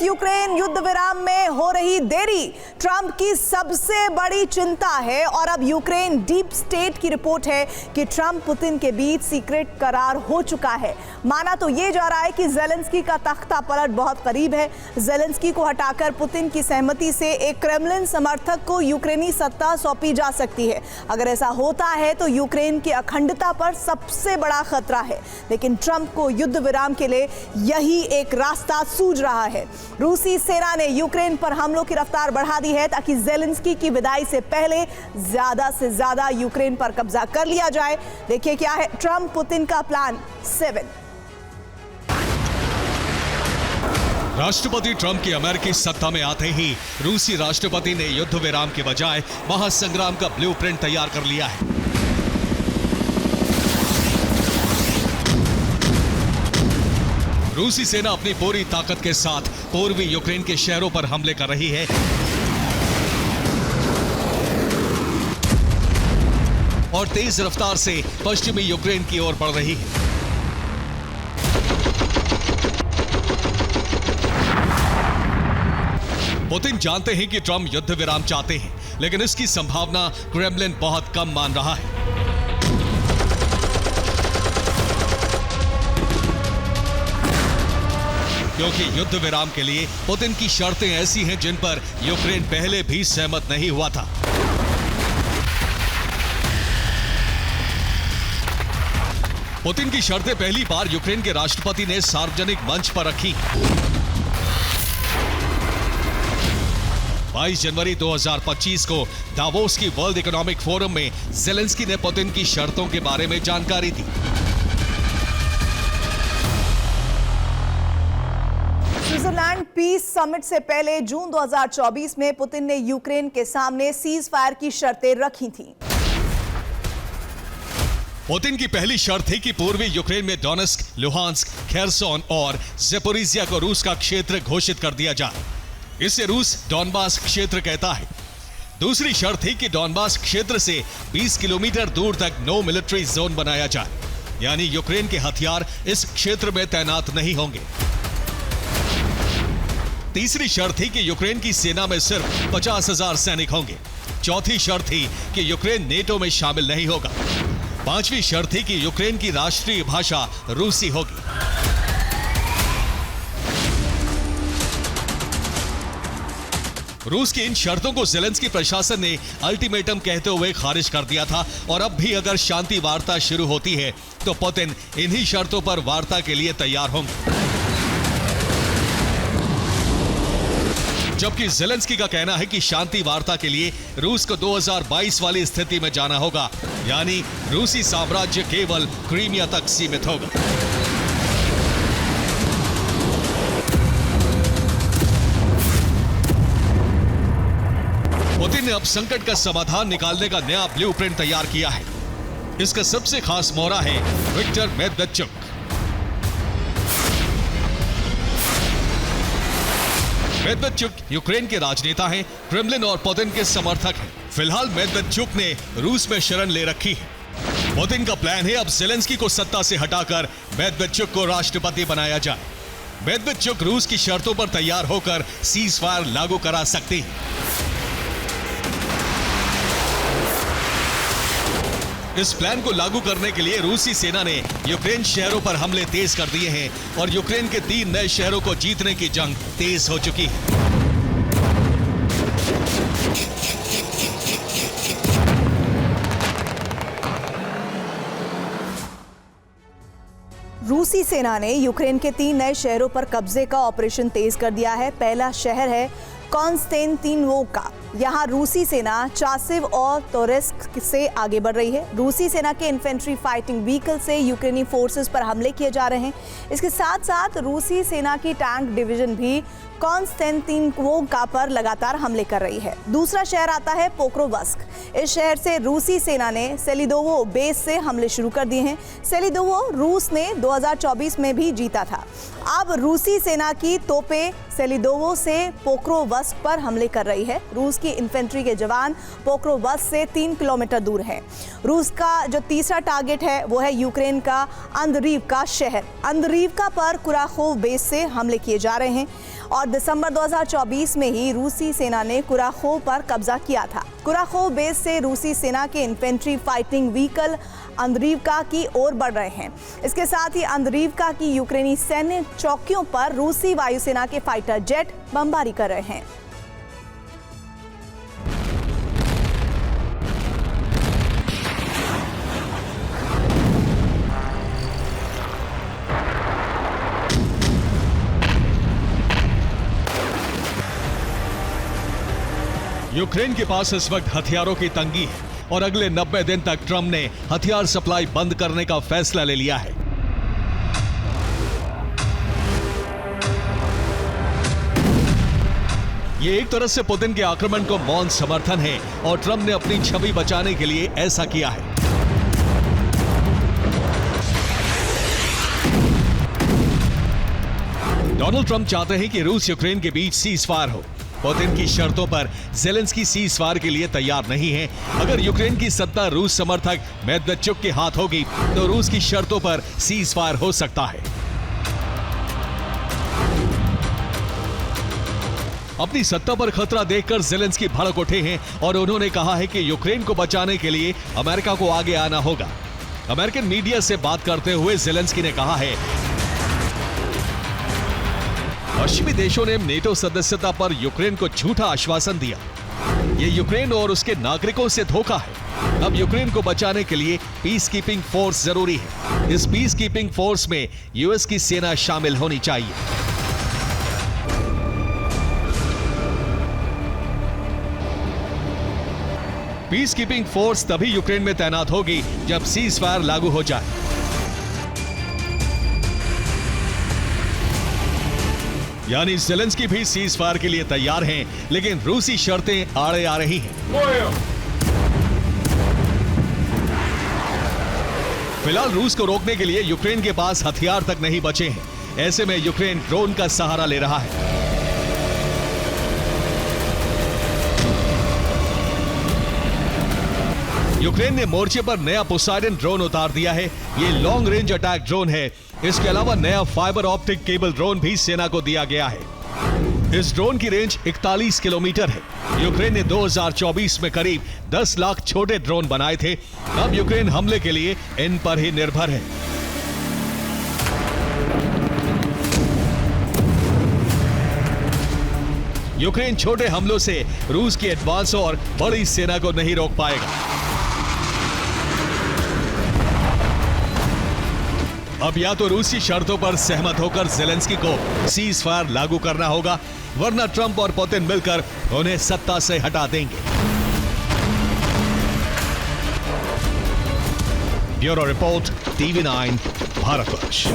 Ukraine युद्ध विराम में हो रही देरी ट्रंप की सबसे बड़ी चिंता है और अब यूक्रेन डीप स्टेट की रिपोर्ट है कि ट्रंप पुतिन के बीच सीक्रेट करार हो चुका है। माना तो ये जा रहा है कि ज़ेलेंस्की का तख्ता पलट बहुत करीब है। ज़ेलेंस्की को हटाकर पुतिन की सहमति से एक क्रेमलिन समर्थक को यूक्रेनी सत्ता सौंपी जा सकती है। अगर ऐसा होता है तो यूक्रेन की अखंडता पर सबसे बड़ा खतरा है। लेकिन ट्रंप को युद्ध विराम के लिए यही एक रास्ता सूझ रहा है। रूसी सेना ने यूक्रेन पर हमलों की रफ्तार बढ़ा दी है ताकि ज़ेलेंस्की की विदाई से पहले ज्यादा से ज्यादा यूक्रेन पर कब्जा कर लिया जाए। देखिए क्या है ट्रंप पुतिन का प्लान 7। राष्ट्रपति ट्रंप की अमेरिकी सत्ता में आते ही रूसी राष्ट्रपति ने युद्ध विराम के बजाय महासंग्राम का ब्लूप्रिंट तैयार कर लिया है। रूसी सेना अपनी पूरी ताकत के साथ पूर्वी यूक्रेन के शहरों पर हमले कर रही है और तेज रफ्तार से पश्चिमी यूक्रेन की ओर बढ़ रही है। पुतिन जानते हैं कि ट्रंप युद्ध विराम चाहते हैं, लेकिन इसकी संभावना क्रेमलिन बहुत कम मान रहा है। क्योंकि युद्ध विराम के लिए पुतिन की शर्तें ऐसी हैं जिन पर यूक्रेन पहले भी सहमत नहीं हुआ था। पुतिन की शर्तें पहली बार यूक्रेन के राष्ट्रपति ने सार्वजनिक मंच पर रखी। 22 जनवरी 2025 को दावोस की वर्ल्ड इकोनॉमिक फोरम में ज़ेलेंस्की ने पुतिन की शर्तों के बारे में जानकारी दी। स्विट्जरलैंड पीस समिट से पहले जून 2024 में पुतिन ने यूक्रेन के सामने सीज फायर की शर्तें रखी थीं। पुतिन की पहली शर्त थी कि पूर्वी यूक्रेन में डोनेस्क, लुहांस्क, खेरसोन और ज़ेपोरिजिया को रूस का क्षेत्र घोषित कर दिया जाए। इसे रूस डॉनबास क्षेत्र कहता है। दूसरी शर्त थी कि डॉनबास क्षेत्र से 20 किलोमीटर दूर तक नो मिलिट्री जोन बनाया जाए, यानी यूक्रेन के हथियार इस क्षेत्र में तैनात नहीं होंगे। तीसरी शर्त थी कि यूक्रेन की सेना में सिर्फ 50,000 सैनिक होंगे। चौथी शर्त थी कि यूक्रेन नेटो में शामिल नहीं होगा। पांचवी शर्त थी कि यूक्रेन की राष्ट्रीय भाषा रूसी होगी। रूस की इन शर्तों को ज़ेलेंस्की प्रशासन ने अल्टीमेटम कहते हुए खारिज कर दिया था और अब भी अगर शांति वार्ता शुरू होती है तो पुतिन इन्हीं शर्तों पर वार्ता के लिए तैयार होंगे। जबकि ज़ेलेंस्की का कहना है कि शांति वार्ता के लिए रूस को 2022 वाली स्थिति में जाना होगा, यानी रूसी साम्राज्य केवल क्रीमिया तक सीमित होगा। पुतिन ने अब संकट का समाधान निकालने का नया ब्लूप्रिंट तैयार किया है। इसका सबसे खास मोहरा है विक्टर मेदवेदेव। मेदवेदेव यूक्रेन के राजनेता हैं, क्रेमलिन और पुतिन के समर्थक हैं। फिलहाल मेदवेदेव ने रूस में शरण ले रखी है। पुतिन का प्लान है अब ज़ेलेंस्की को सत्ता से हटाकर मेदवेदेव को राष्ट्रपति बनाया जाए। मेदवेदेव रूस की शर्तों पर तैयार होकर सीज फायर लागू करा सकते हैं। इस प्लान को लागू करने के लिए रूसी सेना ने यूक्रेन शहरों पर हमले तेज कर दिए हैं और यूक्रेन के 3 नए शहरों को जीतने की जंग तेज हो चुकी है। रूसी सेना ने यूक्रेन के 3 नए शहरों पर कब्जे का ऑपरेशन तेज कर दिया है। पहला शहर है कॉन्स्टेंटिनोवका। यहाँ रूसी सेना चासिव और तोरेस्क से आगे बढ़ रही है। रूसी सेना के इन्फेंट्री फाइटिंग व्हीकल से यूक्रेनी फोर्सेस पर हमले किए जा रहे हैं। इसके साथ साथ रूसी सेना की टैंक डिवीजन भी कॉन्स्टेंटिनोवका पर लगातार हमले कर रही है। दूसरा शहर आता है पोक्रोवस्क। इस शहर से रूसी सेना ने सेलिदोवो बेस से हमले शुरू कर दिए हैं। सेलिदोवो रूस ने 2024 में भी जीता था। अब रूसी सेना की तोपें सेलिदोवो से पोक्रोवस्क पर हमले कर रही है। रूस की इन्फेंट्री के जवान पोक्रोवस से 3 किलोमीटर दूर हैं। रूस का जो तीसरा टारगेट है वो है यूक्रेन का अंद्रीवका शहर। अंद्रीवका पर कुराखोव बेस से हमले किए जा रहे हैं और दिसंबर 2024 में ही रूसी सेना ने कुराखोव पर कब्जा किया था। कुराखोव बेस से रूसी सेना के इन्फेंट्री फाइटिंग व्हीकल अंद्रीवका की ओर बढ़ रहे हैं। इसके साथ ही अंद्रीवका की यूक्रेनी सैन्य चौकियों पर रूसी वायुसेना के फाइटर जेट बमबारी कर रहे हैं। यूक्रेन के पास इस वक्त हथियारों की तंगी है और अगले 90 दिन तक ट्रंप ने हथियार सप्लाई बंद करने का फैसला ले लिया है। ये एक तरह से पुतिन के आक्रमण को मौन समर्थन है और ट्रंप ने अपनी छवि बचाने के लिए ऐसा किया है। डोनाल्ड ट्रंप चाहते हैं कि रूस यूक्रेन के बीच सीज फायर हो। पुतिन की शर्तों पर ज़ेलेंस्की सीज फायर के लिए तैयार नहीं है। अगर यूक्रेन की सत्ता रूस समर्थक मेदवेदेव के हाथ होगी तो रूस की शर्तों पर सीज फायर हो सकता है। अपनी सत्ता पर खतरा देखकर ज़ेलेंस्की भड़क उठे हैं और उन्होंने कहा है कि यूक्रेन को बचाने के लिए अमेरिका को आगे आना होगा। अमेरिकन मीडिया से बात करते हुए ज़ेलेंस्की ने कहा है, पश्चिमी देशों ने नेटो सदस्यता पर यूक्रेन को झूठा आश्वासन दिया। ये यूक्रेन और उसके नागरिकों से धोखा है। अब यूक्रेन को बचाने के लिए पीस कीपिंग फोर्स जरूरी है। इस पीस कीपिंग फोर्स में यूएस की सेना शामिल होनी चाहिए। पीस कीपिंग फोर्स तभी यूक्रेन में तैनात होगी जब सीज फायर लागू हो जाए। यानी ज़ेलेंस्की भी सीज फायर के लिए तैयार हैं, लेकिन रूसी शर्तें आड़े आ रही हैं। फिलहाल रूस को रोकने के लिए यूक्रेन के पास हथियार तक नहीं बचे हैं। ऐसे में यूक्रेन ड्रोन का सहारा ले रहा है। यूक्रेन ने मोर्चे पर नया पोसाइडन ड्रोन उतार दिया है। ये लॉन्ग रेंज अटैक ड्रोन है। इसके अलावा नया फाइबर ऑप्टिक केबल ड्रोन भी सेना को दिया गया है। इस ड्रोन की रेंज 41 किलोमीटर है। यूक्रेन ने 2024 में करीब 10 लाख छोटे ड्रोन बनाए थे। अब यूक्रेन हमले के लिए इन पर ही निर्भर है। यूक्रेन छोटे हमलों से रूस की एडवांस और बड़ी सेना को नहीं रोक पाएगा। अब या तो रूसी शर्तों पर सहमत होकर ज़ेलेंस्की को सीज फायर लागू करना होगा, वरना ट्रंप और पुतिन मिलकर उन्हें सत्ता से हटा देंगे। Bureau report, TV9 Bharatvarsh.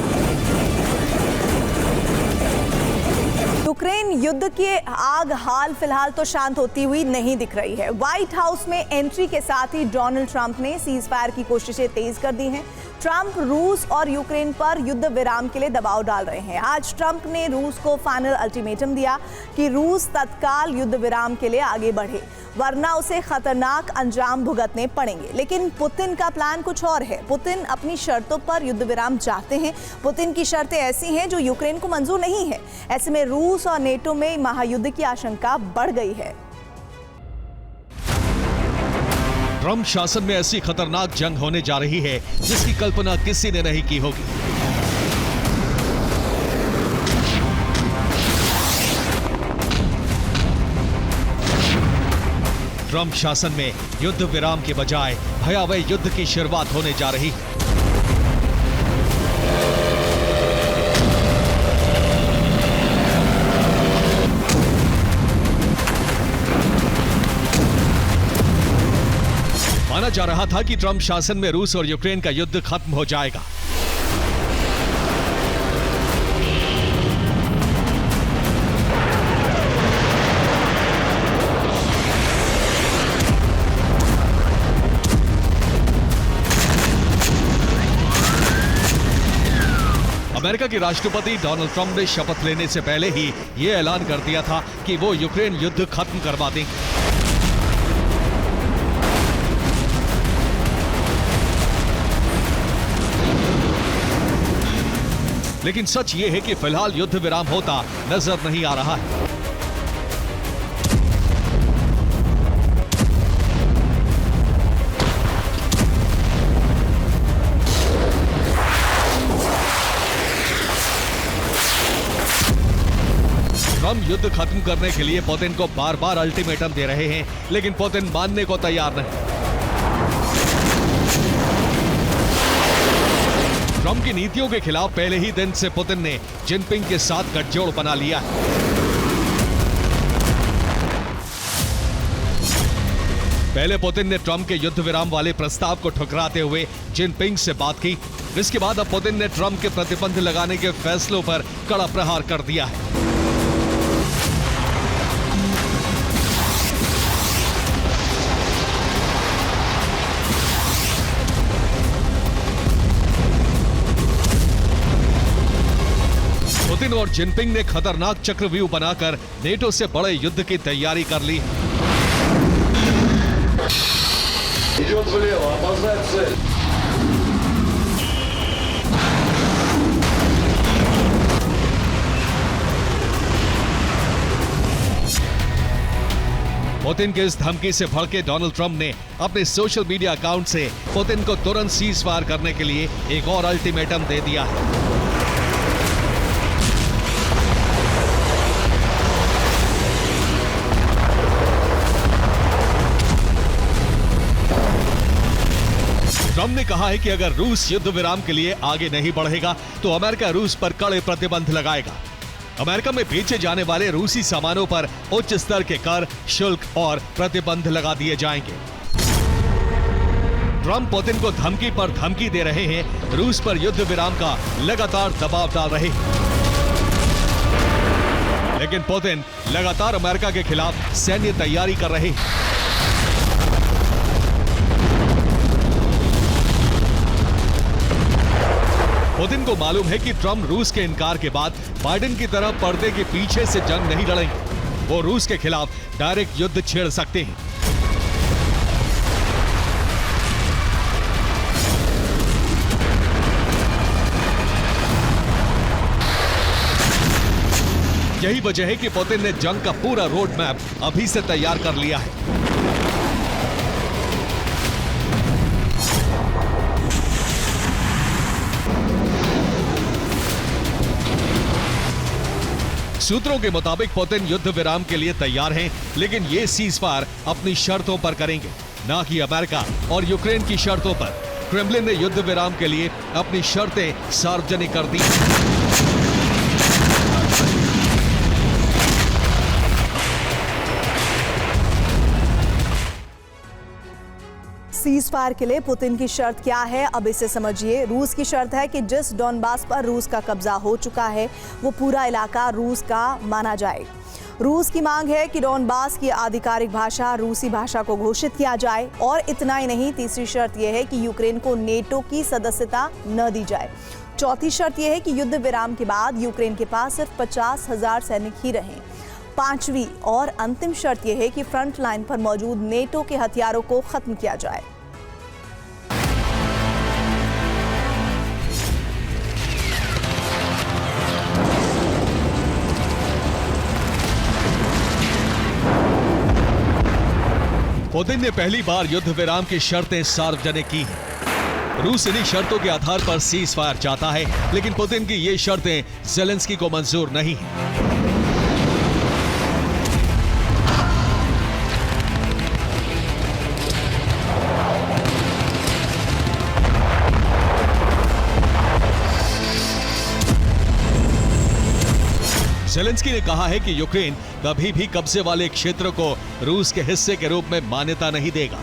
Ukraine युद्ध की आग हाल फिलहाल तो शांत होती हुई नहीं दिख रही है। व्हाइट हाउस में एंट्री के साथ ही डोनाल्ड ट्रंप ने सीज फायर की कोशिशें तेज कर दी हैं। ट्रंप रूस और यूक्रेन पर युद्ध विराम के लिए दबाव डाल रहे हैं। आज ट्रंप ने रूस को फाइनल अल्टीमेटम दिया कि रूस तत्काल युद्ध विराम के लिए आगे बढ़े, वरना उसे खतरनाक अंजाम भुगतने पड़ेंगे। लेकिन पुतिन का प्लान कुछ और है। पुतिन अपनी शर्तों पर युद्ध विराम चाहते हैं। पुतिन की शर्तें ऐसी हैं जो यूक्रेन को मंजूर नहीं है। ऐसे में रूस और नेटो में महायुद्ध की आशंका बढ़ गई है। ट्रंप शासन में ऐसी खतरनाक जंग होने जा रही है जिसकी कल्पना किसी ने नहीं की होगी। ट्रंप शासन में युद्ध विराम के बजाय भयावह युद्ध की शुरुआत होने जा रही है। माना जा रहा था कि ट्रंप शासन में रूस और यूक्रेन का युद्ध खत्म हो जाएगा। अमेरिका के राष्ट्रपति डोनाल्ड ट्रंप ने शपथ लेने से पहले ही यह ऐलान कर दिया था कि वो यूक्रेन युद्ध खत्म करवा देंगे। लेकिन सच ये है कि फिलहाल युद्ध विराम होता नजर नहीं आ रहा है। ट्रम्प युद्ध खत्म करने के लिए पुतिन को बार बार अल्टीमेटम दे रहे हैं, लेकिन पुतिन मानने को तैयार नहीं। ट्रम्प की नीतियों के खिलाफ पहले ही दिन से पुतिन ने जिनपिंग के साथ गठजोड़ बना लिया है। पहले पुतिन ने ट्रम्प के युद्ध विराम वाले प्रस्ताव को ठुकराते हुए जिनपिंग से बात की। इसके बाद अब पुतिन ने ट्रम्प के प्रतिबंध लगाने के फैसलों पर कड़ा प्रहार कर दिया है। पुतिन और जिनपिंग ने खतरनाक चक्रव्यूह बनाकर नेटो से बड़े युद्ध की तैयारी कर ली। Идет влево, опознать цель. पुतिन के इस धमकी से भड़के डोनाल्ड ट्रंप ने अपने सोशल मीडिया अकाउंट से पुतिन को तुरंत सीज फायर करने के लिए एक और अल्टीमेटम दे दिया है। ट्रम्प ने कहा है कि अगर रूस युद्ध विराम के लिए आगे नहीं बढ़ेगा तो अमेरिका रूस पर कड़े प्रतिबंध लगाएगा। अमेरिका में बेचे जाने वाले रूसी सामानों पर उच्च स्तर के कर, शुल्क और प्रतिबंध लगा दिए जाएंगे। ट्रम्प पुतिन को धमकी पर धमकी दे रहे हैं, रूस पर युद्ध विराम का लगातार दबाव डाल रहे हैं। लेकिन पुतिन लगातार अमेरिका के खिलाफ सैन्य तैयारी कर रहे हैं। पुतिन को मालूम है कि ट्रम्प रूस के इनकार के बाद बाइडेन की तरह पर्दे के पीछे से जंग नहीं लड़ेंगे। वो रूस के खिलाफ डायरेक्ट युद्ध छेड़ सकते हैं। यही वजह है कि पुतिन ने जंग का पूरा रोड मैप अभी से तैयार कर लिया है। सूत्रों के मुताबिक पुतिन युद्ध विराम के लिए तैयार हैं, लेकिन ये सीज फायर अपनी शर्तों पर करेंगे, ना कि अमेरिका और यूक्रेन की शर्तों पर। क्रेमलिन ने युद्ध विराम के लिए अपनी शर्तें सार्वजनिक कर दी। सीज फायर के लिए पुतिन की शर्त क्या है, अब इसे समझिए। रूस की शर्त है कि जिस डॉनबास पर रूस का कब्जा हो चुका है वो पूरा इलाका रूस का माना जाए। रूस की मांग है कि डॉनबास की आधिकारिक भाषा रूसी भाषा को घोषित किया जाए। और इतना ही नहीं, तीसरी शर्त यह है कि यूक्रेन को नेटो की सदस्यता न दी जाए। चौथी शर्त यह है कि युद्ध विराम के बाद यूक्रेन के पास सिर्फ 50,000 सैनिक ही रहें। पांचवी और अंतिम शर्त यह है कि फ्रंट लाइन पर मौजूद नेटो के हथियारों को खत्म किया जाए। पुतिन ने पहली बार युद्ध विराम की शर्तें सार्वजनिक की हैं। रूस इन्हीं शर्तों के आधार पर सीज फायर चाहता है, लेकिन पुतिन की ये शर्तें ज़ेलेंस्की को मंजूर नहीं हैं। ज़ेलेंस्की ने कहा है कि यूक्रेन कभी भी कब्जे वाले क्षेत्र को रूस के हिस्से के रूप में मान्यता नहीं देगा।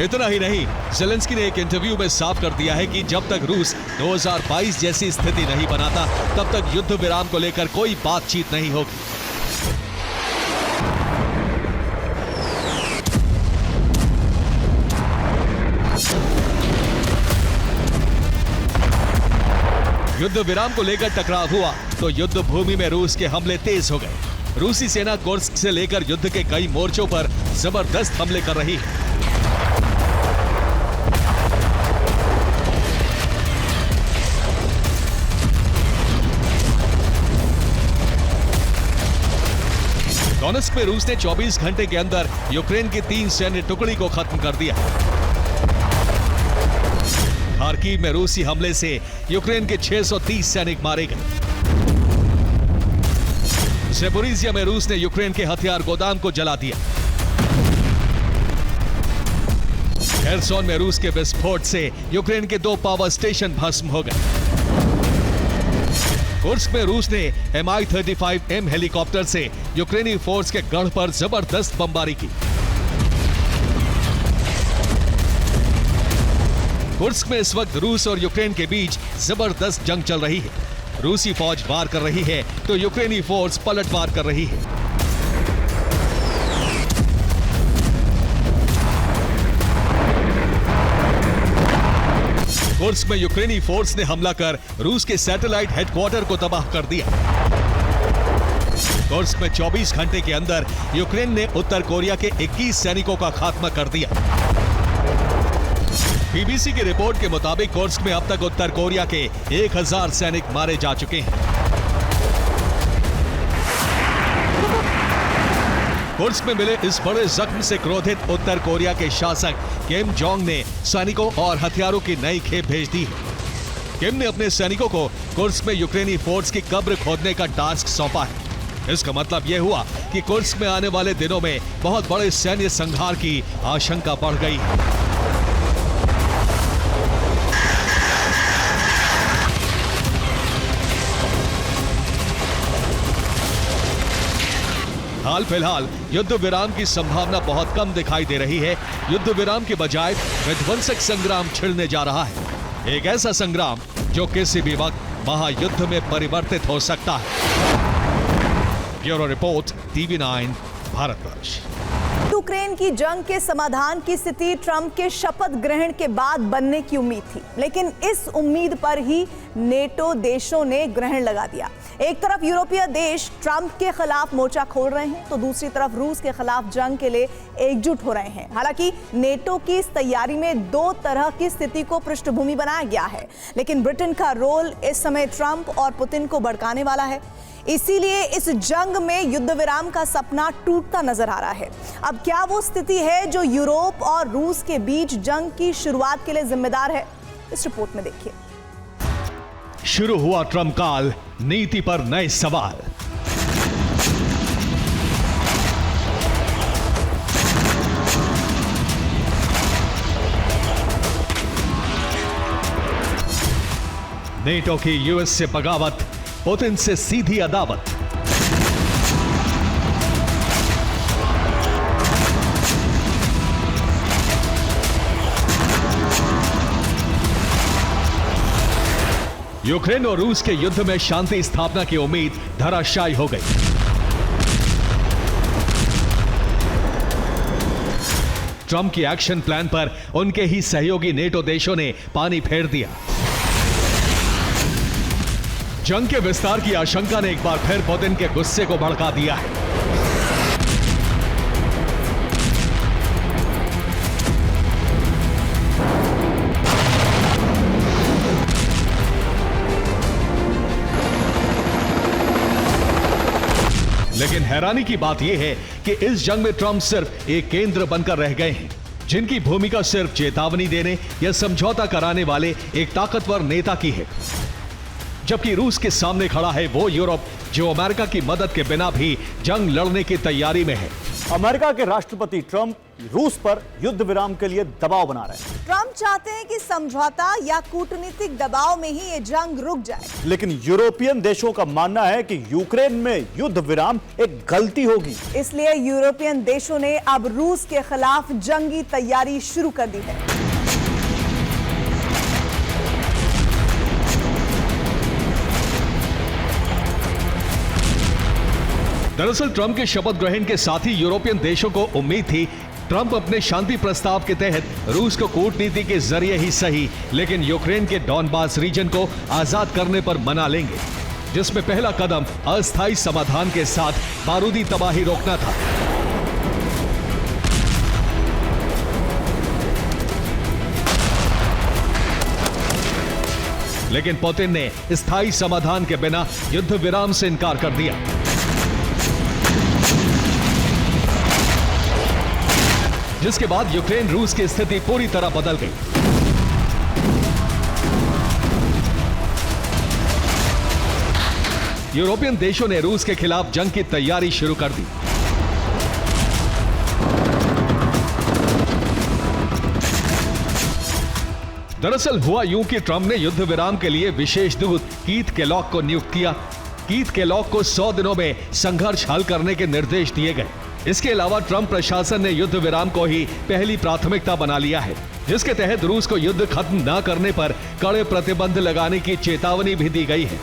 इतना ही नहीं, ज़ेलेंस्की ने एक इंटरव्यू में साफ कर दिया है कि जब तक रूस 2022 जैसी स्थिति नहीं बनाता, तब तक युद्ध विराम को लेकर कोई बातचीत नहीं होगी। युद्ध विराम को लेकर टकराव हुआ तो युद्ध भूमि में रूस के हमले तेज हो गए। रूसी सेना कुर्स्क से लेकर युद्ध के कई मोर्चों पर जबरदस्त हमले कर रही है। डोनेस्क में रूस ने 24 घंटे के अंदर यूक्रेन की 3 सैन्य टुकड़ी को खत्म कर दिया। खार्किव में रूसी हमले से यूक्रेन के 630 सैनिक मारे गए। ज़ेपोरिज़िया में रूस ने यूक्रेन के हथियार गोदाम को जला दिया। खेरसोन में रूस के विस्फोट से यूक्रेन के 2 पावर स्टेशन भस्म हो गए। कुर्स्क में रूस ने Mi-35M हेलीकॉप्टर से यूक्रेनी फोर्स के गढ़ पर जबरदस्त बमबारी की। कुर्स्क में इस वक्त रूस और यूक्रेन के बीच जबरदस्त जंग चल रही है। रूसी फौज वार कर रही है तो यूक्रेनी फोर्स पलटवार कर रही है। कुर्स्क में यूक्रेनी फोर्स ने हमला कर रूस के सैटेलाइट हेडक्वार्टर को तबाह कर दिया। कुर्स्क में 24 घंटे के अंदर यूक्रेन ने उत्तर कोरिया के 21 सैनिकों का खात्मा कर दिया। बीबीसी की रिपोर्ट के मुताबिक कुर्स्क में अब तक उत्तर कोरिया के 1000 सैनिक मारे जा चुके हैं। कुर्स्क में मिले इस बड़े जख्म से क्रोधित उत्तर कोरिया के शासक किम जोंग ने सैनिकों और हथियारों की नई खेप भेज दी है। किम ने अपने सैनिकों को कुर्स्क में यूक्रेनी फोर्स की कब्र खोदने का टास्क सौंपा है। इसका मतलब यह हुआ कि कुर्स्क में आने वाले दिनों में बहुत बड़े सैन्य संहार की आशंका बढ़ गई है। हाल फिलहाल युद्ध विराम की संभावना बहुत कम दिखाई दे रही है। युद्ध विराम के बजाय विध्वंसक संग्राम छिड़ने जा रहा है। एक ऐसा संग्राम जो किसी भी वक्त महायुद्ध में परिवर्तित हो सकता है। Bureau report, TV9 Bharatvarsh. Ukraine की जंग के समाधान की स्थिति ट्रंप के शपथ ग्रहण के बाद बनने की उम्मीद थी, लेकिन इस उम्मीद पर ही नेटो देशों ने ग्रहण लगा दिया। एक तरफ यूरोपीय देश ट्रंप के खिलाफ मोर्चा खोल रहे हैं तो दूसरी तरफ रूस के खिलाफ जंग के लिए एकजुट हो रहे हैं। हालांकि नेटो की इस तैयारी में 2 तरह की स्थिति को पृष्ठभूमि बनाया गया है, लेकिन ब्रिटेन का रोल इस समय ट्रंप और पुतिन को भड़काने वाला है। इसीलिए इस जंग में युद्ध विराम का सपना टूटता नजर आ रहा है। अब क्या वो स्थिति है जो यूरोप और रूस के बीच जंग की शुरुआत के लिए जिम्मेदार है? इस रिपोर्ट में देखिए। शुरू हुआ ट्रंप काल, नीति पर नए सवाल। नेटो की यूएस से बगावत, पुतिन से सीधी अदावत। यूक्रेन और रूस के युद्ध में शांति स्थापना की उम्मीद धराशायी हो गई। ट्रंप की एक्शन प्लान पर उनके ही सहयोगी नेटो देशों ने पानी फेर दिया। जंग के विस्तार की आशंका ने एक बार फिर पुतिन के गुस्से को भड़का दिया है। लेकिन हैरानी की बात यह है कि इस जंग में ट्रंप सिर्फ एक केंद्र बनकर रह गए हैं, जिनकी भूमिका सिर्फ चेतावनी देने या समझौता कराने वाले एक ताकतवर नेता की है। जबकि रूस के सामने खड़ा है वो यूरोप जो अमेरिका की मदद के बिना भी जंग लड़ने की तैयारी में है। अमेरिका के राष्ट्रपति ट्रंप रूस पर युद्ध विराम के लिए दबाव बना रहे हैं। ट्रंप चाहते हैं कि समझौता या कूटनीतिक दबाव में ही ये जंग रुक जाए। लेकिन यूरोपियन देशों का मानना है कि यूक्रेन में युद्ध विराम एक गलती होगी। इसलिए यूरोपियन देशों ने अब रूस के खिलाफ जंगी तैयारी शुरू कर दी है। दरअसल ट्रंप के शपथ ग्रहण के साथ ही यूरोपियन देशों को उम्मीद थी ट्रंप अपने शांति प्रस्ताव के तहत रूस को कूटनीति के जरिए ही सही, लेकिन यूक्रेन के डॉनबास रीजन को आजाद करने पर मना लेंगे, जिसमें पहला कदम अस्थायी समाधान के साथ बारूदी तबाही रोकना था। लेकिन पुतिन ने स्थायी समाधान के बिना युद्ध विराम से इनकार कर दिया। जिसके बाद यूक्रेन रूस की स्थिति पूरी तरह बदल गई। यूरोपियन देशों ने रूस के खिलाफ जंग की तैयारी शुरू कर दी। दरअसल हुआ यूं कि ट्रंप ने युद्ध विराम के लिए विशेष दूत कीथ केलॉग को नियुक्त किया। कीथ केलॉग को 100 दिनों में संघर्ष हल करने के निर्देश दिए गए। इसके अलावा ट्रंप प्रशासन ने युद्ध विराम को ही पहली प्राथमिकता बना लिया है, जिसके तहत रूस को युद्ध खत्म न करने पर कड़े प्रतिबंध लगाने की चेतावनी भी दी गई है।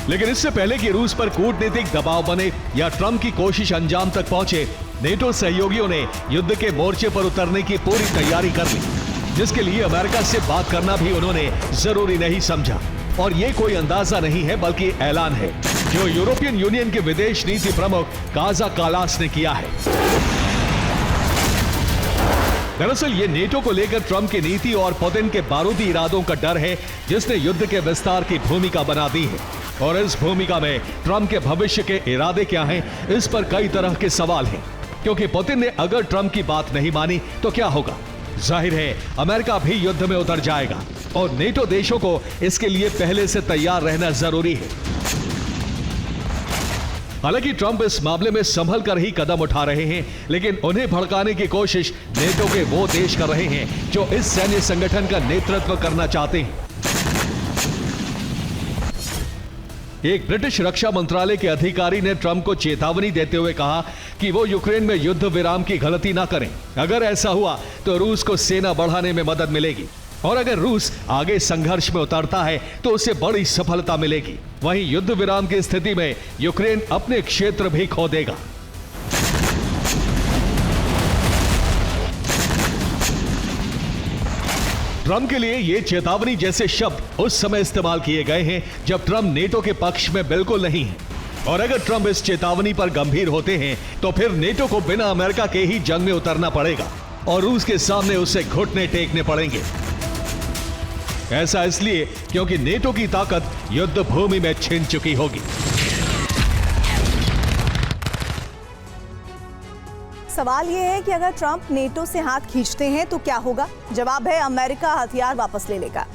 लेकिन इससे पहले कि रूस पर कूटनीतिक दबाव बने या ट्रंप की कोशिश अंजाम तक पहुंचे, नेटो सहयोगियों ने युद्ध के मोर्चे पर उतरने की पूरी तैयारी कर ली, जिसके लिए अमेरिका से बात करना भी उन्होंने जरूरी नहीं समझा। और ये कोई अंदाजा नहीं है बल्कि ऐलान है जो यूरोपियन यूनियन के विदेश नीति प्रमुख काजा कालास ने किया है। दरअसल ये नेटो को लेकर ट्रंप की नीति और पुतिन के बारूदी इरादों का डर है, जिसने युद्ध के विस्तार की भूमिका बना दी है। और इस भूमिका में ट्रंप के भविष्य के इरादे क्या हैं, इस पर कई तरह के सवाल हैं। क्योंकि पुतिन ने अगर ट्रंप की बात नहीं मानी तो क्या होगा? जाहिर है अमेरिका भी युद्ध में उतर जाएगा और नेटो देशों को इसके लिए पहले से तैयार रहना जरूरी है। हालांकि ट्रंप इस मामले में संभल कर ही कदम उठा रहे हैं, लेकिन उन्हें भड़काने की कोशिश नेटो के वो देश कर रहे हैं जो इस सैन्य संगठन का नेतृत्व करना चाहते हैं। एक ब्रिटिश रक्षा मंत्रालय के अधिकारी ने ट्रंप को चेतावनी देते हुए कहा कि वो यूक्रेन में युद्ध विराम की गलती ना करें। अगर ऐसा हुआ तो रूस को सेना बढ़ाने में मदद मिलेगी और अगर रूस आगे संघर्ष में उतरता है तो उसे बड़ी सफलता मिलेगी। वहीं युद्ध विराम की स्थिति में यूक्रेन अपने क्षेत्र भी खो देगा। ट्रंप के लिए ये चेतावनी जैसे शब्द उस समय इस्तेमाल किए गए हैं जब ट्रंप नेटो के पक्ष में बिल्कुल नहीं है। और अगर ट्रंप इस चेतावनी पर गंभीर होते हैं तो फिर नेटो को बिना अमेरिका के ही जंग में उतरना पड़ेगा और रूस के सामने उसे घुटने टेकने पड़ेंगे। ऐसा इसलिए क्योंकि नेटो की ताकत युद्ध भूमि में छिन चुकी होगी। सवाल यह है कि अगर ट्रंप नेटो से हाथ खींचते हैं तो क्या होगा? जवाब है अमेरिका हथियार वापस ले लेगा।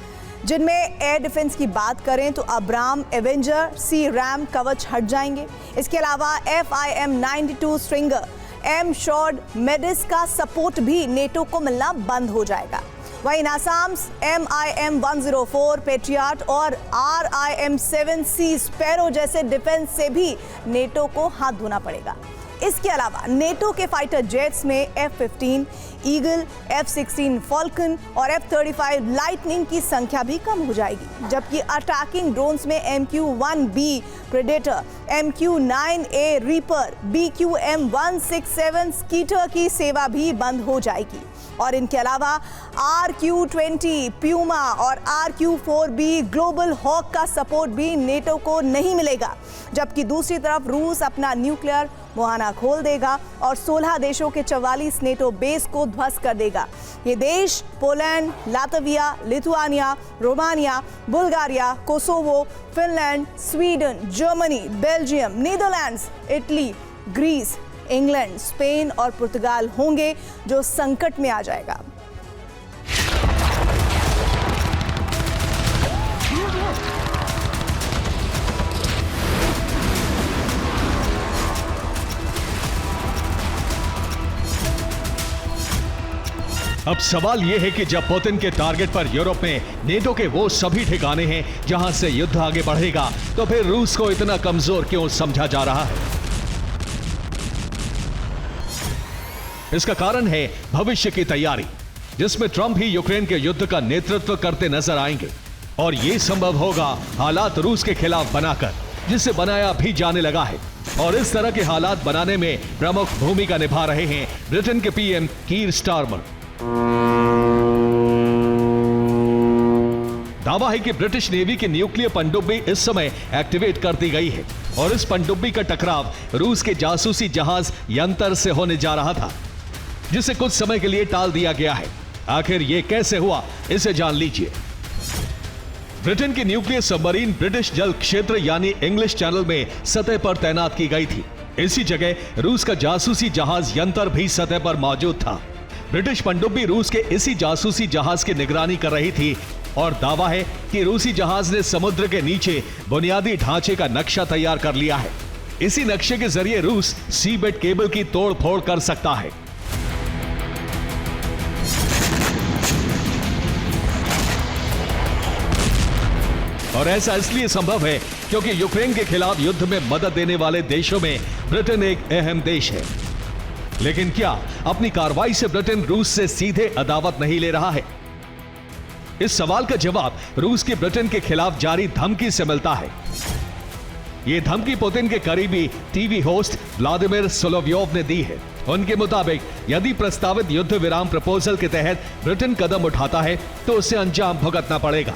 जिनमें एयर डिफेंस की बात करें तो अब्राम, एवेंजर, सी रैम कवच हट जाएंगे। इसके अलावा FIM-92 स्ट्रिंगर, M-शॉर्ड, मेडिस का सपोर्ट भी नेटो को मिलना बंद हो जाएगा। वहीं नासाम्स, MIM-104 पेट्रियट और RIM-7C स्पैरो जैसे डिफेंस से भी नेटो को हाथ धोना पड़ेगा। इसके अलावा नेटो के फाइटर जेट्स में F-15 ईगल, F-16 फॉल्कन और F-35 लाइटनिंग की संख्या भी कम हो जाएगी, जबकि अटैकिंग ड्रोन्स में MQ-1B predator, MQ-9A reaper, BQM-167 Skeeter की सेवा भी बंद हो जाएगी। और इनके अलावा RQ-20 प्यूमा और RQ-4B ग्लोबल हॉक का सपोर्ट भी नेटो को नहीं मिलेगा। जबकि दूसरी तरफ रूस अपना न्यूक्लियर मुहाना खोल देगा और 16 देशों के 44 नेटो बेस को ध्वस्त कर देगा। ये देश Poland, Latvia, Lithuania, Romania, Bulgaria, Kosovo, Finland, Sweden, Germany, Belgium, Netherlands, Italy, Greece, England, Spain और पुर्तगाल होंगे जो संकट में आ जाएगा। अब सवाल यह है कि जब पुतिन के टारगेट पर यूरोप में नेटो के वो सभी ठिकाने हैं जहां से युद्ध आगे बढ़ेगा, तो फिर रूस को इतना कमजोर क्यों समझा जा रहा है? इसका कारण है भविष्य की तैयारी, जिसमें ट्रंप ही यूक्रेन के युद्ध का नेतृत्व करते नजर आएंगे। और यह संभव होगा हालात रूस के खिलाफ बनाकर, जिसे बनाया भी जाने लगा है। और इस तरह के हालात बनाने में प्रमुख भूमिका निभा रहे हैं ब्रिटेन के PM कीर स्टारमर। दावा है कि ब्रिटिश नेवी की न्यूक्लियर पनडुब्बी इस समय एक्टिवेट कर दी गई है और इस पनडुब्बी का टकराव रूस के जासूसी जहाज यंतर से होने जा रहा था, जिसे कुछ समय के लिए टाल दिया गया है। आखिर यह कैसे हुआ, इसे जान लीजिए। ब्रिटेन की न्यूक्लियर सबमरीन ब्रिटिश जल क्षेत्र यानी इंग्लिश चैनल में सतह पर तैनात की गई थी। इसी जगह रूस का जासूसी जहाज यंतर भी सतह पर मौजूद था। ब्रिटिश पनडुब्बी रूस के इसी जासूसी जहाज की निगरानी कर रही थी और दावा है कि रूसी जहाज ने समुद्र के नीचे बुनियादी ढांचे का नक्शा तैयार कर लिया है। इसी नक्शे के जरिए रूस सीबेड केबल की तोड़फोड़ कर सकता है। और ऐसा इसलिए संभव है क्योंकि यूक्रेन के खिलाफ युद्ध में मदद देने वाले देशों में ब्रिटेन एक अहम देश है। लेकिन क्या अपनी कार्रवाई से ब्रिटेन रूस से सीधे अदावत नहीं ले रहा है? इस सवाल का जवाब रूस की ब्रिटेन के खिलाफ जारी धमकी से मिलता है। यह धमकी पुतिन के करीबी टीवी होस्ट व्लादिमीर सोलोव्योव ने दी है। उनके मुताबिक यदि प्रस्तावित युद्ध विराम प्रपोजल के तहत ब्रिटेन कदम उठाता है तो उसे अंजाम भुगतना पड़ेगा।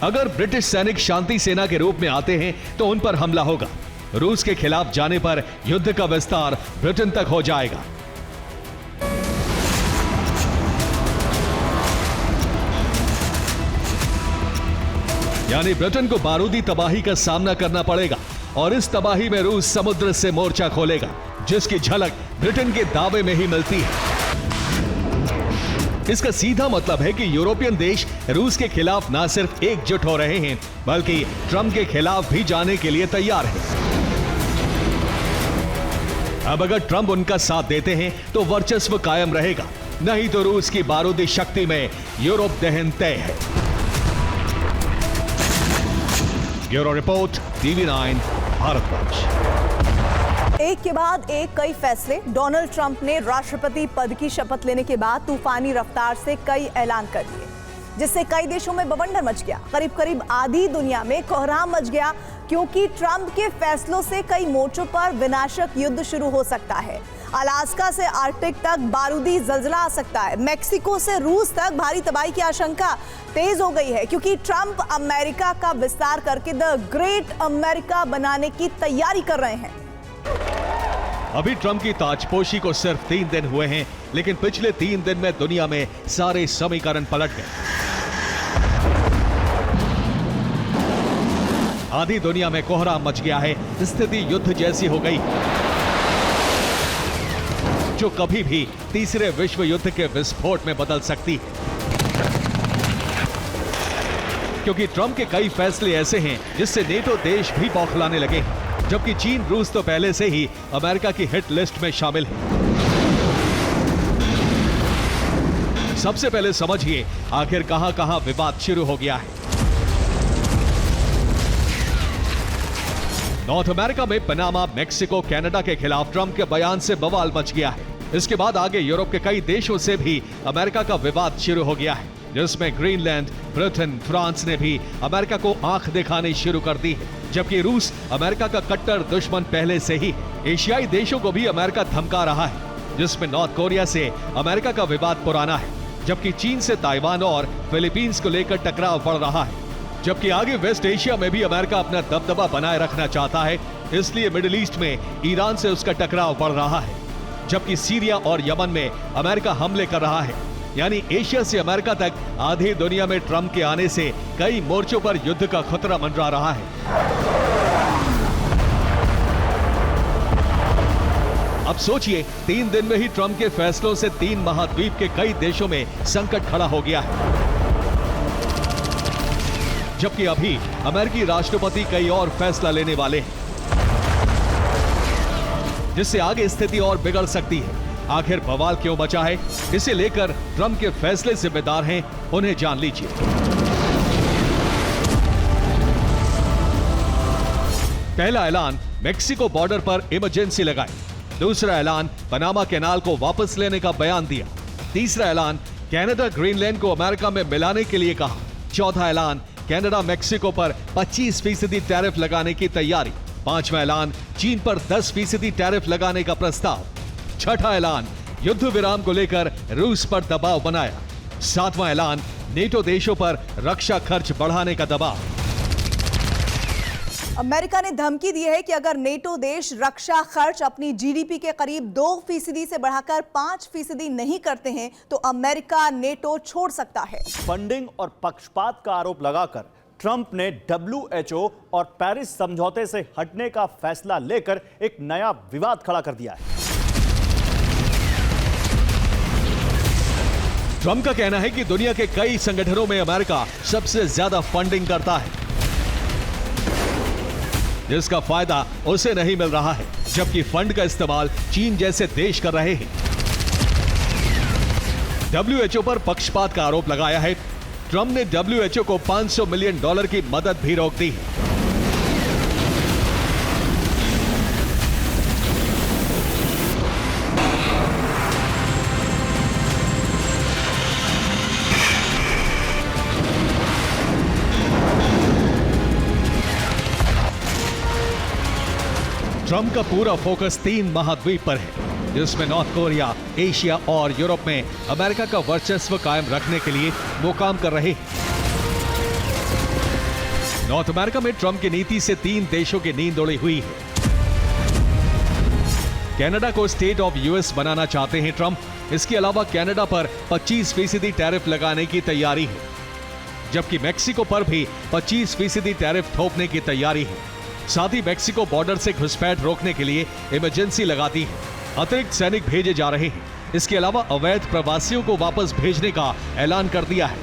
अगर ब्रिटिश सैनिक शांति सेना के रूप में आते हैं तो उन पर हमला होगा। रूस के खिलाफ जाने पर युद्ध का विस्तार ब्रिटेन तक हो जाएगा। यानी ब्रिटेन को बारूदी तबाही का सामना करना पड़ेगा और इस तबाही में रूस समुद्र से मोर्चा खोलेगा, जिसकी झलक ब्रिटेन के दावे में ही मिलती है। इसका सीधा मतलब है कि यूरोपियन देश रूस के खिलाफ न सिर्फ एकजुट हो रहे हैं बल्कि ट्रंप के खिलाफ भी जाने के लिए तैयार हैं। अब अगर ट्रंप उनका साथ देते हैं तो वर्चस्व कायम रहेगा, नहीं तो रूस की बारूदी शक्ति में यूरोप दहन तय है। Bureau report, TV9 Bharatvarsh. एक के बाद एक कई फैसले। डोनाल्ड ट्रंप ने राष्ट्रपति पद की शपथ लेने के बाद तूफानी रफ्तार से कई ऐलान कर दिए, जिससे कई देशों में बवंडर मच गया। करीब करीब आधी दुनिया में कोहराम मच गया, क्योंकि ट्रंप के फैसलों से कई मोर्चों पर विनाशक युद्ध शुरू हो सकता है। अलास्का से आर्कटिक तक बारूदी जलजला आ सकता है। मेक्सिको से रूस तक भारी तबाही की आशंका तेज हो गई है, क्योंकि ट्रंप अमेरिका का विस्तार करके द ग्रेट अमेरिका बनाने की तैयारी कर रहे हैं। अभी ट्रंप की ताजपोशी को सिर्फ 3 दिन हुए हैं, लेकिन पिछले 3 दिन में दुनिया में सारे समीकरण पलट गए। आधी दुनिया में कोहराम मच गया है। स्थिति युद्ध जैसी हो गई, जो कभी भी तीसरे विश्व युद्ध के विस्फोट में बदल सकती है। क्योंकि ट्रंप के कई फैसले ऐसे हैं जिससे नेटो देश भी बौखलाने लगे, जबकि चीन रूस तो पहले से ही अमेरिका की हिट लिस्ट में शामिल है। सबसे पहले समझिए आखिर कहां-कहां विवाद शुरू हो गया है। नॉर्थ अमेरिका में पनामा, मेक्सिको, कनाडा के खिलाफ ट्रंप के बयान से बवाल मच गया है। इसके बाद आगे यूरोप के कई देशों से भी अमेरिका का विवाद शुरू हो गया है, जिसमें ग्रीनलैंड, ब्रिटेन, फ्रांस ने भी अमेरिका को आंख दिखानी शुरू कर दी है। जबकि रूस अमेरिका का कट्टर दुश्मन पहले से ही। एशियाई देशों को भी अमेरिका धमका रहा है, जिसमें नॉर्थ कोरिया से अमेरिका का विवाद पुराना है, जबकि चीन से ताइवान और फिलीपींस को लेकर टकराव बढ़ रहा है। जबकि आगे वेस्ट एशिया में भी अमेरिका अपना दबदबा बनाए रखना चाहता है, इसलिए मिडिल ईस्ट में ईरान से उसका टकराव बढ़ रहा है। जबकि सीरिया और यमन में अमेरिका हमले कर रहा है। यानी एशिया से अमेरिका तक आधी दुनिया में ट्रंप के आने से कई मोर्चों पर युद्ध का खतरा मंडरा रहा है। अब सोचिए, 3 दिन में ही ट्रंप के फैसलों से 3 महाद्वीप के कई देशों में संकट खड़ा हो गया है। जबकि अभी अमेरिकी राष्ट्रपति कई और फैसला लेने वाले हैं, जिससे आगे स्थिति और बिगड़ सकती है। आखिर बवाल क्यों मचा है, इसे लेकर ट्रंप के फैसले जिम्मेदार हैं, उन्हें जान लीजिए। पहला ऐलान, मेक्सिको बॉर्डर पर इमरजेंसी लगाई। दूसरा ऐलान, पनामा कैनाल को वापस लेने का बयान दिया। तीसरा ऐलान, कनाडा ग्रीनलैंड को अमेरिका में मिलाने के लिए कहा। चौथा ऐलान, कनाडा मेक्सिको पर 25% टैरिफ लगाने की तैयारी। पांचवा ऐलान, चीन पर 10% टैरिफ लगाने का प्रस्ताव। छठा ऐलान, युद्ध विराम को लेकर रूस पर दबाव बनाया। सातवां ऐलान, नेटो देशों पर रक्षा खर्च बढ़ाने का दबाव। अमेरिका ने धमकी दी है कि अगर नेटो देश रक्षा खर्च अपनी जीडीपी के करीब 2% से बढ़ाकर 5% नहीं करते हैं तो अमेरिका नेटो छोड़ सकता है। फंडिंग और पक्षपात का आरोप लगाकर ट्रंप ने WHO और पेरिस समझौते से हटने का फैसला लेकर एक नया विवाद खड़ा कर दिया है। ट्रंप का कहना है कि दुनिया के कई संगठनों में अमेरिका सबसे ज्यादा फंडिंग करता है, जिसका फायदा उसे नहीं मिल रहा है, जबकि फंड का इस्तेमाल चीन जैसे देश कर रहे हैं। WHO पर पक्षपात का आरोप लगाया है। ट्रंप ने WHO को $500 मिलियन की मदद भी रोक दी है। ट्रंप का पूरा फोकस 3 महाद्वीप पर है, जिसमें नॉर्थ कोरिया, एशिया और यूरोप में अमेरिका का वर्चस्व कायम रखने के लिए वो काम कर रहे हैं। नॉर्थ अमेरिका में ट्रंप की नीति से 3 देशों की नींद उड़ी हुई है। कनाडा को स्टेट ऑफ यूएस बनाना चाहते हैं ट्रंप। इसके अलावा कनाडा पर 25% टैरिफ लगाने की तैयारी है, जबकि मैक्सिको पर भी 25% टैरिफ थोपने की तैयारी है। साथ ही मैक्सिको बॉर्डर से घुसपैठ रोकने के लिए इमरजेंसी लगा दी है। अतिरिक्त सैनिक भेजे जा रहे हैं। इसके अलावा अवैध प्रवासियों को वापस भेजने का ऐलान कर दिया है,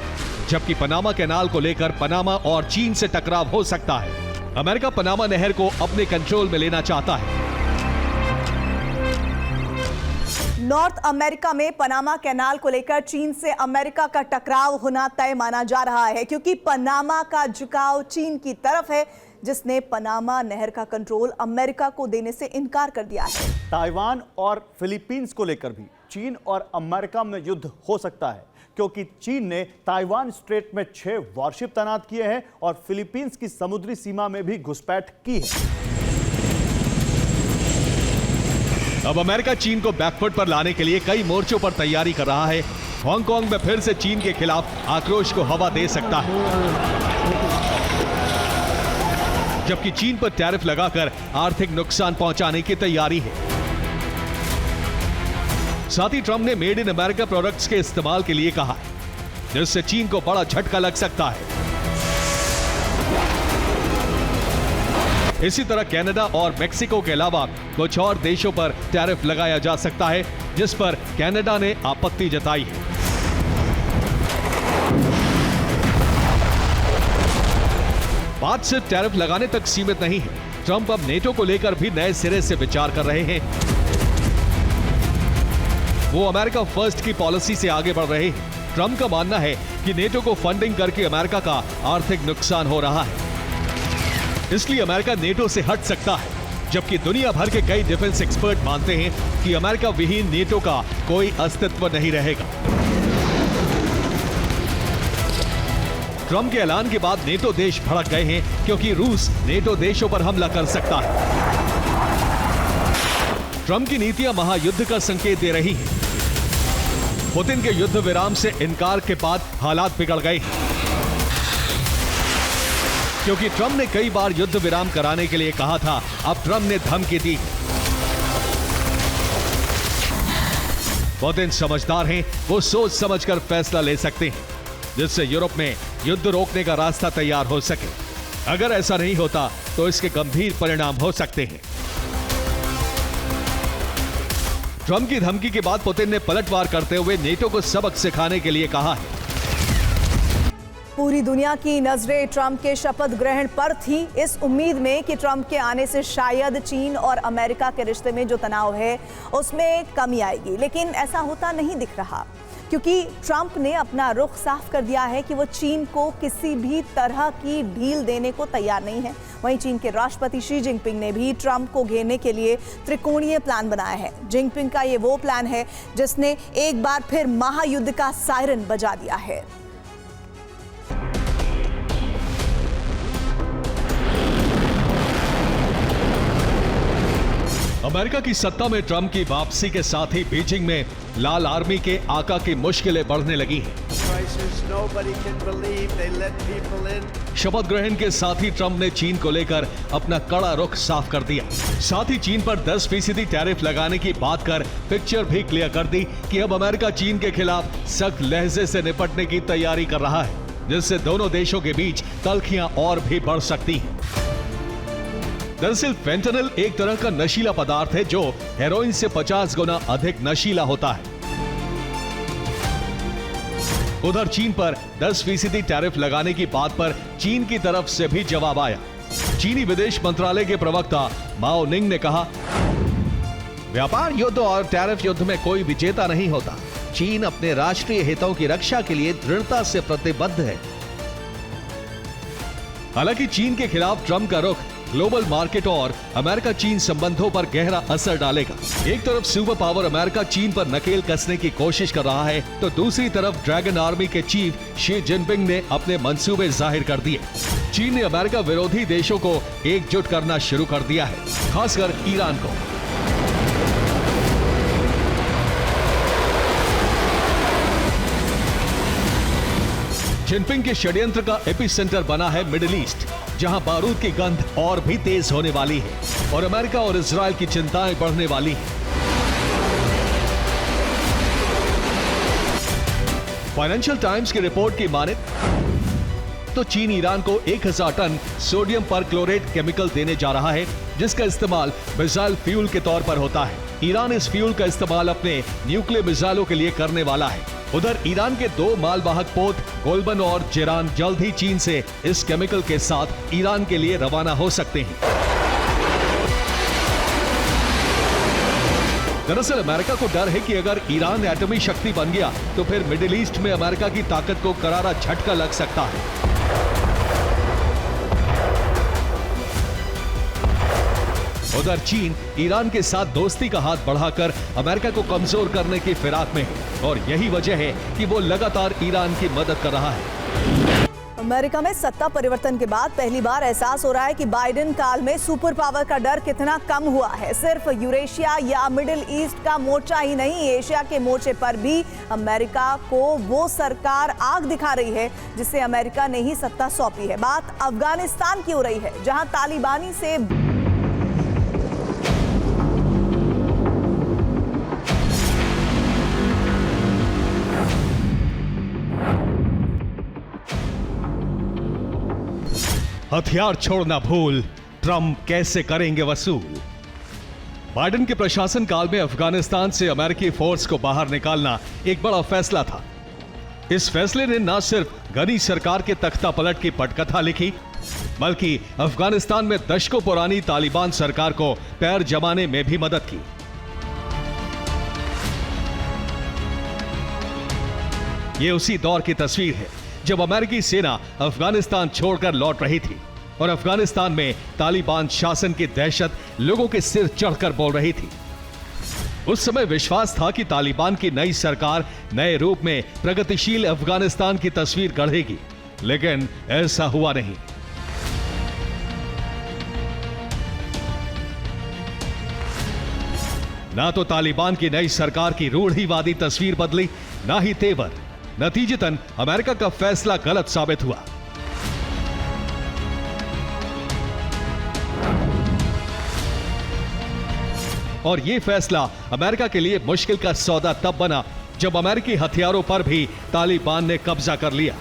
जबकि पनामा कैनाल को लेकर पनामा और चीन से टकराव हो सकता है। अमेरिका पनामा नहर को अपने कंट्रोल में लेना चाहता है। नॉर्थ अमेरिका में पनामा कैनाल को लेकर चीन से अमेरिका का टकराव होना तय माना जा रहा है, क्योंकि पनामा का झुकाव चीन की तरफ है, जिसने पनामा नहर का कंट्रोल अमेरिका को देने से इनकार कर दिया है। ताइवान और फिलीपींस को लेकर भी चीन और अमेरिका में युद्ध हो सकता है, क्योंकि चीन ने ताइवान स्ट्रेट में 6 वॉरशिप तैनात किए हैं और फिलीपींस की समुद्री सीमा में भी घुसपैठ की है। अब अमेरिका चीन को बैकफुट पर लाने के लिए कई मोर्चों पर तैयारी कर रहा है। हांगकांग में फिर से चीन के खिलाफ आक्रोश को हवा दे सकता है, जबकि चीन पर टैरिफ लगाकर आर्थिक नुकसान पहुंचाने की तैयारी है। साथ ही ट्रंप ने मेड इन अमेरिका प्रोडक्ट्स के इस्तेमाल के लिए कहा है, जिससे चीन को बड़ा झटका लग सकता है। इसी तरह कनाडा और मेक्सिको के अलावा कुछ और देशों पर टैरिफ लगाया जा सकता है, जिस पर कनाडा ने आपत्ति जताई है। बात सिर्फ टैरिफ लगाने तक सीमित नहीं है। ट्रंप अब नेटो को लेकर भी नए सिरे से विचार कर रहे हैं। वो अमेरिका फर्स्ट की पॉलिसी से आगे बढ़ रहे हैं। ट्रंप का मानना है कि नेटो को फंडिंग करके अमेरिका का आर्थिक नुकसान हो रहा है, इसलिए अमेरिका नेटो से हट सकता है, जबकि दुनिया भर के कई डिफेंस एक्सपर्ट मानते हैं कि अमेरिका विहीन नेटो का कोई अस्तित्व नहीं रहेगा। ट्रंप के ऐलान के बाद नेटो देश भड़क गए हैं, क्योंकि रूस नेटो देशों पर हमला कर सकता है। ट्रंप की नीतियां महायुद्ध का संकेत दे रही हैं। पुतिन के युद्ध विराम से इनकार के बाद हालात बिगड़ गए हैं, क्योंकि ट्रंप ने कई बार युद्ध विराम कराने के लिए कहा था। अब ट्रंप ने धमकी दी। पुतिन समझदार हैं, वो सोच समझकर फैसला ले सकते हैं, जिससे यूरोप में युद्ध रोकने का रास्ता तैयार हो सके। अगर ऐसा नहीं होता तो इसके गंभीर परिणाम हो सकते हैं। ट्रंप की धमकी के बाद पुतिन ने पलटवार करते हुए नेटो को सबक सिखाने के लिए कहा है। पूरी दुनिया की नजरें ट्रंप के शपथ ग्रहण पर थी, इस उम्मीद में कि ट्रंप के आने से शायद चीन और अमेरिका के रिश्ते में जो तनाव है उसमें कमी आएगी, लेकिन ऐसा होता नहीं दिख रहा, क्योंकि ट्रंप ने अपना रुख साफ कर दिया है कि वो चीन को किसी भी तरह की ढील देने को तैयार नहीं है। वहीं चीन के राष्ट्रपति शी जिनपिंग ने भी ट्रंप को घेरने के लिए त्रिकोणीय प्लान बनाया है। जिनपिंग का ये वो प्लान है जिसने एक बार फिर महायुद्ध का सायरन बजा दिया है। अमेरिका की सत्ता में ट्रंप की वापसी के साथ ही बीजिंग में लाल आर्मी के आका की मुश्किलें बढ़ने लगी हैं। शपथ ग्रहण के साथ ही ट्रंप ने चीन को लेकर अपना कड़ा रुख साफ कर दिया। साथ ही चीन पर 10% टैरिफ लगाने की बात कर पिक्चर भी क्लियर कर दी कि अब अमेरिका चीन के खिलाफ सख्त लहजे से निपटने की तैयारी कर रहा है, जिससे दोनों देशों के बीच तल्खियां और भी बढ़ सकती हैं। दरअसल फेंटेनिल एक तरह का नशीला पदार्थ है जो हेरोइन से 50 गुना अधिक नशीला होता है। उधर चीन पर 10% टैरिफ लगाने की बात पर चीन की तरफ से भी जवाब आया। चीनी विदेश मंत्रालय के प्रवक्ता माओ निंग ने कहा, व्यापार युद्ध और टैरिफ युद्ध में कोई विजेता नहीं होता। चीन अपने राष्ट्रीय हितों की रक्षा के लिए दृढ़ता से प्रतिबद्ध है। हालांकि चीन के खिलाफ ट्रंप का रुख ग्लोबल मार्केट और अमेरिका चीन संबंधों पर गहरा असर डालेगा। एक तरफ सुपर पावर अमेरिका चीन पर नकेल कसने की कोशिश कर रहा है, तो दूसरी तरफ ड्रैगन आर्मी के चीफ शी जिनपिंग ने अपने मंसूबे जाहिर कर दिए। चीन ने अमेरिका विरोधी देशों को एकजुट करना शुरू कर दिया है, खासकर ईरान को। जिनपिंग के षड्यंत्र का एपिसेंटर बना है मिडिल ईस्ट, जहां बारूद की गंध और भी तेज होने वाली है और अमेरिका और इजराइल की चिंताएं बढ़ने वाली हैं। फाइनेंशियल टाइम्स की रिपोर्ट की माने तो चीन ईरान को 1000 टन सोडियम परक्लोरेट केमिकल देने जा रहा है, जिसका इस्तेमाल मिसाइल फ्यूल के तौर पर होता है। ईरान इस फ्यूल का इस्तेमाल अपने न्यूक्लियर मिसाइलों के लिए करने वाला है। उधर ईरान के 2 मालवाहक पोत गोलबन और जेरान जल्द ही चीन से इस केमिकल के साथ ईरान के लिए रवाना हो सकते हैं। दरअसल अमेरिका को डर है कि अगर ईरान एटमी शक्ति बन गया तो फिर मिडिल ईस्ट में अमेरिका की ताकत को करारा झटका लग सकता है। उधर चीन ईरान के साथ दोस्ती का हाथ बढ़ाकर अमेरिका को कमजोर करने की फिराक में है और यही वजह है कि वो लगातार ईरान की मदद कर रहा है। अमेरिका में सत्ता परिवर्तन के बाद पहली बार एहसास हो रहा है कि बाइडेन काल में सुपर पावर का डर कितना कम हुआ है। सिर्फ यूरेशिया या मिडिल ईस्ट का मोर्चा ही नहीं, एशिया के मोर्चे पर भी अमेरिका को वो सरकार आग दिखा रही है जिसे अमेरिका ने ही सत्ता सौंपी है। बात अफगानिस्तान की हो रही है, जहां तालिबानी से हथियार छोड़ना भूल, ट्रंप कैसे करेंगे वसूल। बाइडेन के प्रशासन काल में अफगानिस्तान से अमेरिकी फोर्स को बाहर निकालना एक बड़ा फैसला था। इस फैसले ने न सिर्फ गनी सरकार के तख्ता पलट की पटकथा लिखी, बल्कि अफगानिस्तान में दशकों पुरानी तालिबान सरकार को पैर जमाने में भी मदद की। यह उसी दौर की तस्वीर है जब अमेरिकी सेना अफगानिस्तान छोड़कर लौट रही थी और अफगानिस्तान में तालिबान शासन की दहशत लोगों के सिर चढ़कर बोल रही थी। उस समय विश्वास था कि तालिबान की नई सरकार नए रूप में प्रगतिशील अफगानिस्तान की तस्वीर गढ़ेगी, लेकिन ऐसा हुआ नहीं। ना तो तालिबान की नई सरकार की रूढ़िवादी तस्वीर बदली, ना ही तेवर। नतीजतन अमेरिका का फैसला गलत साबित हुआ। और यह फैसला अमेरिका के लिए मुश्किल का सौदा तब बना जब अमेरिकी हथियारों पर भी तालिबान ने कब्जा कर लिया।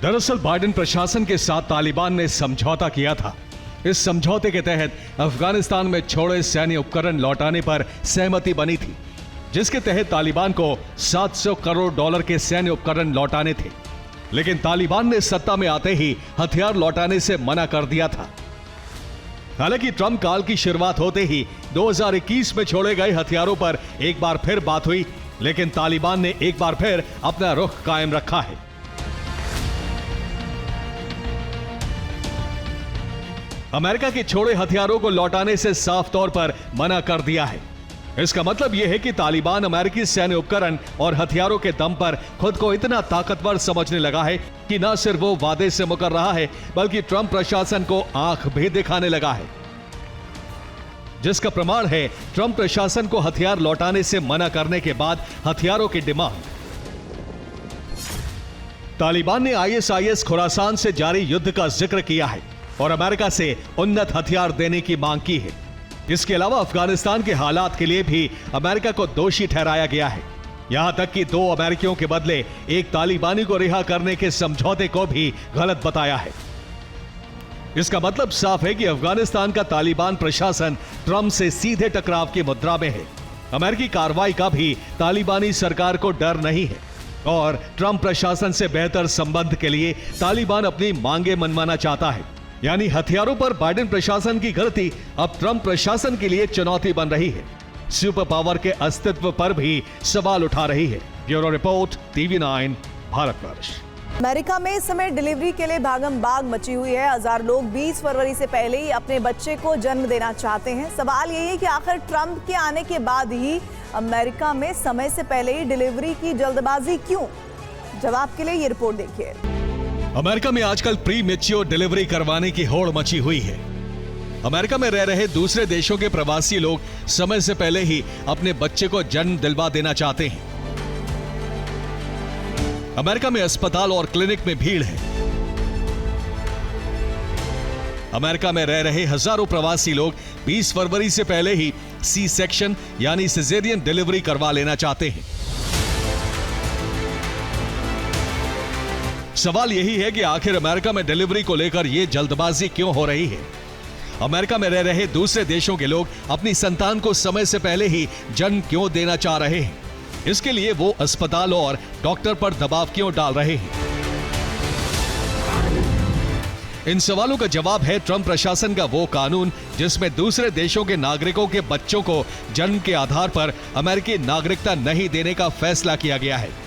दरअसल बाइडेन प्रशासन के साथ तालिबान ने समझौता किया था। इस समझौते के तहत अफगानिस्तान में छोड़े सैन्य उपकरण लौटाने पर सहमति बनी थी, जिसके तहत तालिबान को $700 करोड़ के सैन्य उपकरण लौटाने थे। लेकिन तालिबान ने सत्ता में आते ही हथियार लौटाने से मना कर दिया था। हालांकि ट्रंप काल की शुरुआत होते ही 2021 में छोड़े गए हथियारों पर एक बार फिर बात हुई, लेकिन तालिबान ने एक बार फिर अपना रुख कायम रखा है। अमेरिका के छोड़े हथियारों को लौटाने से साफ तौर पर मना कर दिया है। इसका मतलब यह है कि तालिबान अमेरिकी सैन्य उपकरण और हथियारों के दम पर खुद को इतना ताकतवर समझने लगा है कि न सिर्फ वो वादे से मुकर रहा है बल्कि ट्रंप प्रशासन को आंख भी दिखाने लगा है, जिसका प्रमाण है ट्रंप प्रशासन को हथियार लौटाने से मना करने के बाद हथियारों की डिमांड। तालिबान ने ISIS खुरासान से जारी युद्ध का जिक्र किया है और अमेरिका से उन्नत हथियार देने की मांग की है। इसके अलावा अफगानिस्तान के हालात के लिए भी अमेरिका को दोषी ठहराया गया है। यहां तक कि 2 अमेरिकियों के बदले एक तालिबानी को रिहा करने के समझौते को भी गलत बताया है। इसका मतलब साफ है कि अफगानिस्तान का तालिबान प्रशासन ट्रंप से सीधे टकराव की मुद्रा में है। अमेरिकी कार्रवाई का भी तालिबानी सरकार को डर नहीं है और ट्रंप प्रशासन से बेहतर संबंध के लिए तालिबान अपनी मांगे मनवाना चाहता है। यानी हथियारों पर बाइडेन प्रशासन की गलती अब ट्रंप प्रशासन के लिए चुनौती बन रही है, सुपर पावर के अस्तित्व पर भी सवाल उठा रही है। Bureau report, TV9 Bharatvarsh. America में इस समय डिलीवरी के लिए भागम भाग मची हुई है। 1000 लोग 20 फरवरी से पहले ही अपने बच्चे को जन्म देना चाहते हैं। सवाल यही है कि आखिर ट्रंप के आने के बाद ही अमेरिका में समय से पहले ही डिलीवरी की जल्दबाजी क्यों? जवाब के लिए ये रिपोर्ट देखिए। अमेरिका में आजकल प्री मैच्योर डिलीवरी करवाने की होड़ मची हुई है। अमेरिका में रह रहे दूसरे देशों के प्रवासी लोग समय से पहले ही अपने बच्चे को जन्म दिलवा देना चाहते हैं। अमेरिका में अस्पताल और क्लिनिक में भीड़ है। अमेरिका में रह रहे हजारों प्रवासी लोग 20 फरवरी से पहले ही सी सेक्शन यानी सिजेरियन डिलीवरी करवा लेना चाहते हैं। सवाल यही है कि आखिर अमेरिका में डिलीवरी को लेकर यह जल्दबाजी क्यों हो रही है? अमेरिका में रह रहे दूसरे देशों के लोग अपनी संतान को समय से पहले ही जन्म क्यों देना चाह रहे हैं? इसके लिए वो अस्पताल और डॉक्टर पर दबाव क्यों डाल रहे हैं? इन सवालों का जवाब है ट्रंप प्रशासन का वो कानून जिसमें दूसरे देशों के नागरिकों के बच्चों को जन्म के आधार पर अमेरिकी नागरिकता नहीं देने का फैसला किया गया है।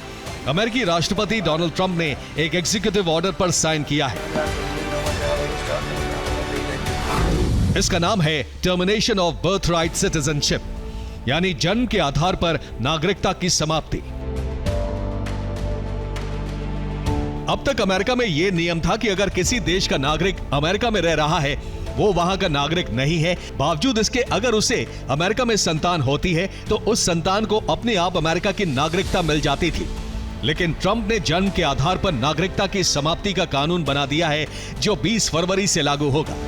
अमेरिकी राष्ट्रपति डोनाल्ड ट्रंप ने एक एग्जीक्यूटिव ऑर्डर पर साइन किया है। इसका नाम है टर्मिनेशन ऑफ बर्थराइट सिटीजनशिप, यानी जन्म के आधार पर नागरिकता की समाप्ति। अब तक अमेरिका में यह नियम था कि अगर किसी देश का नागरिक अमेरिका में रह रहा है, वो वहां का नागरिक नहीं है, बावजूद इसके अगर उसे अमेरिका में संतान होती है तो उस संतान को अपने आप अमेरिका की नागरिकता मिल जाती थी। लेकिन ट्रंप ने जन्म के आधार पर नागरिकता की समाप्ति का कानून बना दिया है जो 20 फरवरी से लागू होगा।